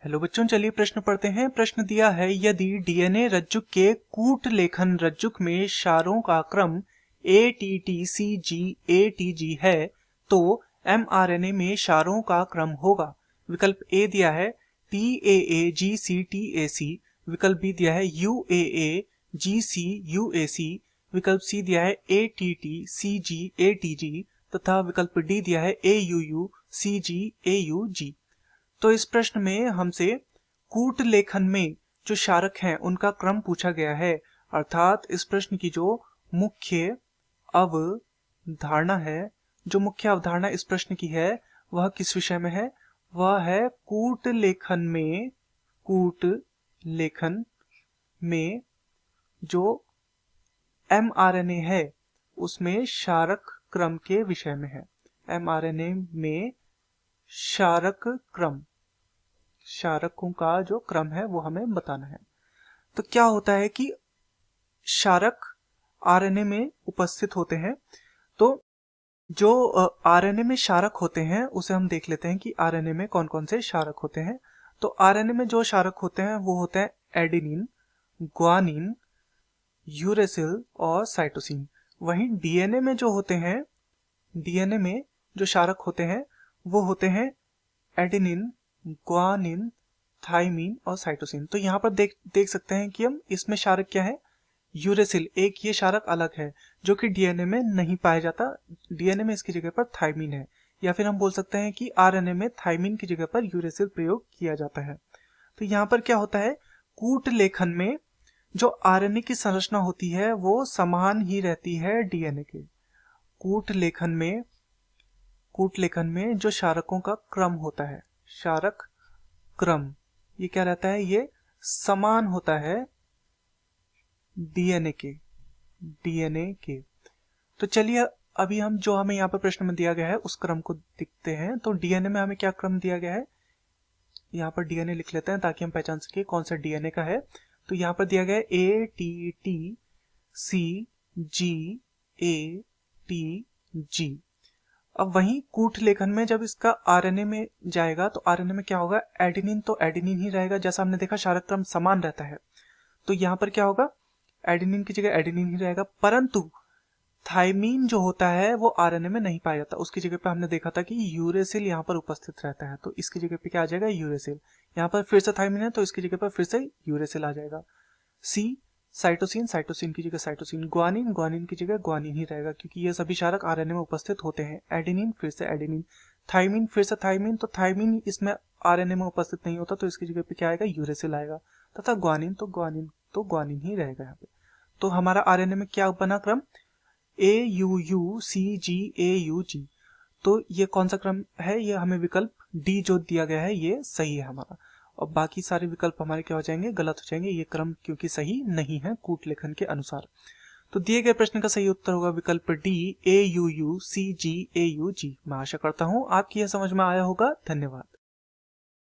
Hello बच्चों, चलिए प्रश्न पढ़ते हैं। प्रश्न दिया है, यदि डीएनए रज्जुक के कूट लेखन रज्जुक में क्षारों का क्रम ATTCG है तो mRNA में क्षारों का क्रम होगा। विकल्प ए दिया है TAAGCTAC, विकल्प बी दिया है UAAGCUAC, विकल्प सी दिया है ATTCGATG तथा विकल्प डी दिया है AUUCGAUG। तो इस प्रश्न में हमसे कूट लेखन में जो क्षारक हैं उनका क्रम पूछा गया है, अर्थात इस प्रश्न की जो मुख्य अवधारणा इस प्रश्न की है वह किस विषय में है? वह है कूट लेखन में जो mRNA है उसमें क्षारक क्रम के विषय में है। mRNA में क्षारकों का जो क्रम है वो हमें बताना है। तो क्या होता है कि क्षारक आरएनए में उपस्थित होते हैं। तो जो आरएनए में क्षारक होते हैं उसे हम देख लेते हैं कि आरएनए में कौन कौन से क्षारक होते हैं। तो आरएनए में जो क्षारक होते हैं वो होते हैं एडेनिन, ग्वानिन, यूरेसिल और साइटोसिन। वहीं डीएनए में जो क्षारक होते हैं वो होते हैं एडेनिन, ग्वानिन, थाइमिन और साइटोसिन। तो यहाँ पर देख सकते हैं कि हम इसमें क्षारक क्या है, यूरेसिल। एक ये क्षारक अलग है जो कि डीएनए में नहीं पाया जाता। डीएनए में इसकी जगह पर थाइमिन है, या फिर हम बोल सकते हैं कि आरएनए में थाइमिन की जगह पर यूरेसिल प्रयोग किया जाता है। तो यहाँ पर क्या होता है, कूट लेखन में जो आरएनए की संरचना होती है वो समान ही रहती है डीएनए के। कूट लेखन में जो क्षारकों का क्रम होता है, क्षारक क्रम, ये क्या रहता है, ये समान होता है डीएनए के। तो चलिए अभी हमें यहाँ पर प्रश्न में दिया गया है उस क्रम को देखते हैं। तो डीएनए में हमें क्या क्रम दिया गया है, यहाँ पर डीएनए लिख लेते हैं ताकि हम पहचान सके कौन सा डीएनए का है। तो यहाँ पर दिया गया है ATTCGATG। अब वहीं कूट लेखन में जब इसका आरएनए में जाएगा तो आरएनए में क्या होगा, एडेनिन तो एडेनिन ही रहेगा। जैसा हमने देखा क्षारक क्रम समान रहता है, तो यहाँ पर क्या होगा, एडेनिन की जगह एडेनिन ही रहेगा। परंतु थाइमीन जो होता है वो आरएनए में नहीं पाया जाता, उसकी जगह पे हमने देखा था कि यूरेसिल यहाँ पर उपस्थित रहता है। तो इसकी जगह पे क्या आ जाएगा, यूरेसिल। यहाँ पर फिर से थाइमीन है तो इसकी जगह पर फिर से यूरेसिल आ जाएगा। सी साइटोसिन की जगह साइटोसिन, ग्वानिन की जगह ग्वानिन ही रहेगा, क्योंकि ये सभी क्षारक आरएनए में उपस्थित होते हैं। एडेनिन फिर से एडेनिन, थाइमिन फिर से थाइमिन, तो थाइमिन इसमें आरएनए में उपस्थित नहीं होता तो इसकी जगह पे क्या आएगा, यूरेसिल आएगा। तथा ग्वानिन तो ग्वानिन ही रहेगा यहाँ पे। तो हमारा आरएनए में क्या बना क्रम, AUUCGAUG। तो ये कौन सा क्रम है, ये हमें विकल्प डी जो दिया गया है ये सही है हमारा। और बाकी सारे विकल्प हमारे क्या हो जाएंगे, गलत हो जाएंगे, ये क्रम क्योंकि सही नहीं है कूट लेखन के अनुसार। तो दिए गए प्रश्न का सही उत्तर होगा विकल्प डी, AUUCGAUG। मैं आशा करता हूं आपकी यह समझ में आया होगा। धन्यवाद।